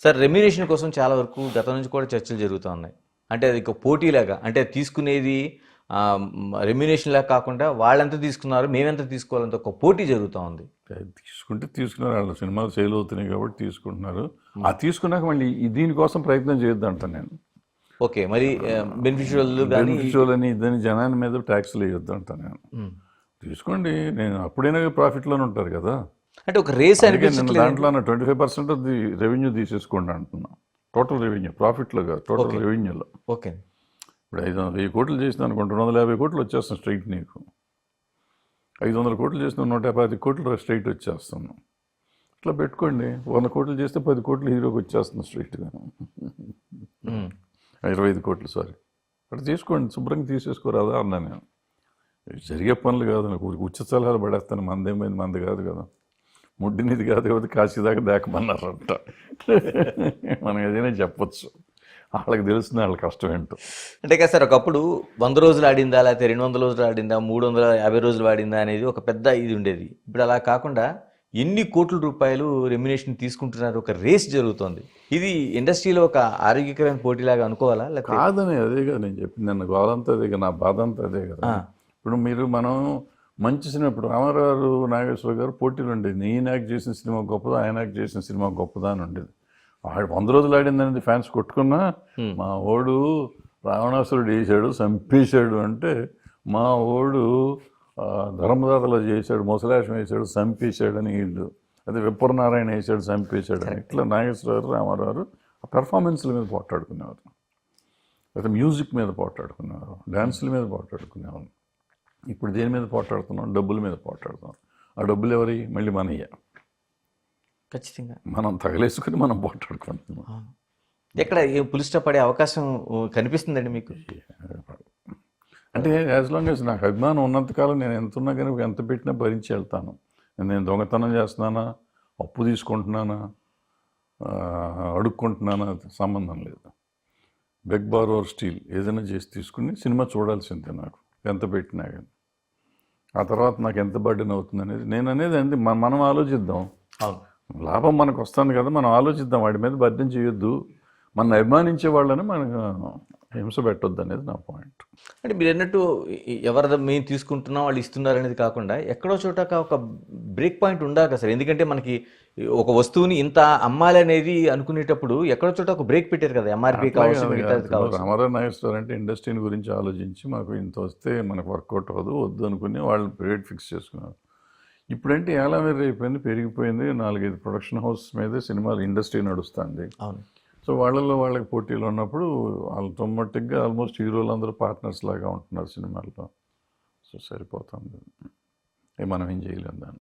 Sir remuneration కోసం చాలా వరకు గతం నుంచి కూడా చర్చలు జరుగుతూ ఉన్నాయి. అంటే అది ఒక పోటీలాగా, అంటే తీసుకునేది రెమ్యునరేషన్ లాగా కాకుండా వాళ్ళెంత తీసుకున్నారు మేమెంత తీసుకోవాలంత ఒక పోటీ జరుగుతూ ఉంది. తీసుకుంటే తీసుకున్నారు, వాళ్ళ సినిమాలు సేల్ అవుతున్నాయి కాబట్టి తీసుకుంటున్నారు. ఆ తీసుకున్నాక మళ్ళీ దీనికోసం ప్రయత్నం చేయొద్దు అంటాను నేను. ఓకే, మరి బెనిఫిషియల్ అని ఇదని జనాన్ని మీద ట్యాక్స్లు వేయొద్దు అంటాను నేను. తీసుకోండి, నేను అప్పుడైనా ప్రాఫిట్లోనే ఉంటారు కదా. అంటే ఒక రేస్ నేను దాంట్లో 25% రెవెన్యూ తీసేసుకోండి అంటున్నా. టోటల్ రెవెన్యూ, ప్రాఫిట్లో కాదు, టోటల్ రెవెన్యూలో. ఓకే, ఇప్పుడు 1000 కోట్లు చేసిన అనుకుంటే 250 కోట్లు వచ్చేస్తాను స్ట్రైట్ నీకు. 500 కోట్లు చేసిన 150 కోట్లు స్ట్రైట్ వచ్చేస్తాను. ఇట్లా పెట్టుకోండి, 100 కోట్లు చేస్తే 10 కోట్లు హీరోకి వచ్చేస్తుంది స్ట్రైట్గా. 25 కోట్లు సారీ, అట్లా తీసుకోండి, శుభ్రంగా తీసేసుకోరాదా అన్నా నేను. జరిగే పనులు కాదు, నాకు ఉచిత సలహాలు పడేస్తాను. మందేమైంది, మంది కాదు కదా, ముడ్డినిది కాదు కాబట్టి కాశీ దాకా దాకమన్నారంట. మనం ఏదైనా చెప్పచ్చు, వాళ్ళకి తెలుస్తుంది వాళ్ళ కష్టం ఏంటో. అంటే కదా సార్, ఒకప్పుడు 100 రోజులు ఆడిందా, లేకపోతే 200 రోజులు ఆడిందా, 350 రోజులు ఆడిందా అనేది ఒక పెద్ద ఇది ఉండేది. ఇప్పుడు అలా కాకుండా ఎన్ని కోట్ల రూపాయలు రెమ్యునేషన్ తీసుకుంటున్నారు, ఒక రేస్ జరుగుతుంది. ఇది ఇండస్ట్రీలో ఒక ఆరోగ్యకరమైన పోటీలాగా అనుకోవాలా? కాదని అదే కదా నేను చెప్పింది, నన్ను గోలంతా అదే కదా, నా బాధ అంతా అదే కదా. ఇప్పుడు మనం మంచి సినిమా, ఇప్పుడు రామారావు నాగేశ్వర గారు పోటీలు ఉండేది. నేను యాక్ట్ చేసిన సినిమా గొప్పదా, ఆయన యాక్ట్ చేసిన సినిమా గొప్పదా అని ఉండేది. 100 రోజులు ఆడిందనేది ఫ్యాన్స్ కొట్టుకున్నా, మా ఓడు రావణాసురుడు వేసాడు చంపేశాడు అంటే, మా ఓడు ధర్మదాతలో చేశాడు, ముసలాశం వేసాడు చంపేశాడు అని వీళ్ళు, అదే విప్పరనారాయణ వేసాడు చంపేశాడు అని, ఇట్లా నాగేశ్వరరావు రామారావు ఆ పెర్ఫార్మెన్స్ల మీద పోట్లాడుకునేవారు, అయితే మ్యూజిక్ మీద పోట్లాడుకునేవారు, డ్యాన్సుల మీద పోట్లాడుకునేవారు. ఇప్పుడు దేని మీద పోట్లాడుతున్నాం? డబ్బుల మీద పోట్లాడుతున్నాం. ఆ డబ్బులు ఎవరి? మళ్ళీ మనయ్య. ఖచ్చితంగా మనం తగలేసుకుని మనం పోట్లాడుకుంటున్నాం. ఎక్కడ పులిస్టా పడే అవకాశం కనిపిస్తుందండి మీకు? అంటే యాజ్ లాంగ్ యాజ్ నాకు అభిమానం ఉన్నంతకాలం నేను ఎంత ఉన్నా కానీ ఎంత పెట్టినా భరించి వెళ్తాను. నేను దొంగతనం చేస్తున్నానా, అప్పు తీసుకుంటున్నానా, అడుక్కుంటున్నానా సంబంధం లేదు. బెగ్ బారోర్ స్టీల్ ఏదైనా చేసి తీసుకుని సినిమా చూడాల్సిందే నాకు, ఎంత పెట్టినా కానీ. ఆ తర్వాత నాకు ఎంత బర్డెన్ అవుతుంది అనేది నేను అనేది అంతే. మనం ఆలోచిద్దాం, లాభం మనకు వస్తుంది కదా, మనం ఆలోచిద్దాం, వాడి మీద బర్డెన్ చేయొద్దు. మన అభిమానించే వాళ్ళని మనకు హింస పెట్టొద్దు అనేది నా పాయింట్. అంటే మీరు అన్నట్టు ఎవరిదో మేము తీసుకుంటున్నాం వాళ్ళు ఇస్తున్నారు అనేది కాకుండా ఎక్కడో చోట ఒక బ్రేక్ పాయింట్ ఉండాలి కదా సార్. ఎందుకంటే మనకి ఒక వస్తువుని ఇంత అమ్మాలి అనేది అనుకునేటప్పుడు ఎక్కడో చోట ఒక బ్రేక్ పెట్టారు కదా, ఎంఆర్పీ కావచ్చు, రామారావు నాగేశ్వర అంటే ఇండస్ట్రీని గురించి ఆలోచించి మాకు ఇంత వస్తే మనకు వర్కౌట్ అవ్వదు, వద్దు అనుకుని వాళ్ళు రేట్ ఫిక్స్ చేసుకున్నారు. ఇప్పుడంటే ఎలా వేరే అయిపోయింది, పెరిగిపోయింది. 4-5 ప్రొడక్షన్ హౌస్ మీదే సినిమాలు ఇండస్ట్రీ నడుస్తుంది. అవును. సో వాళ్ళకి పోటీలు ఉన్నప్పుడు వాళ్ళతో మట్టుగా ఆల్మోస్ట్ హీరోలు అందరూ పార్ట్నర్స్ లాగా ఉంటున్నారు సినిమాల్లో. సో సరిపోతుంది, మనం ఏం చేయలేము దాన్ని.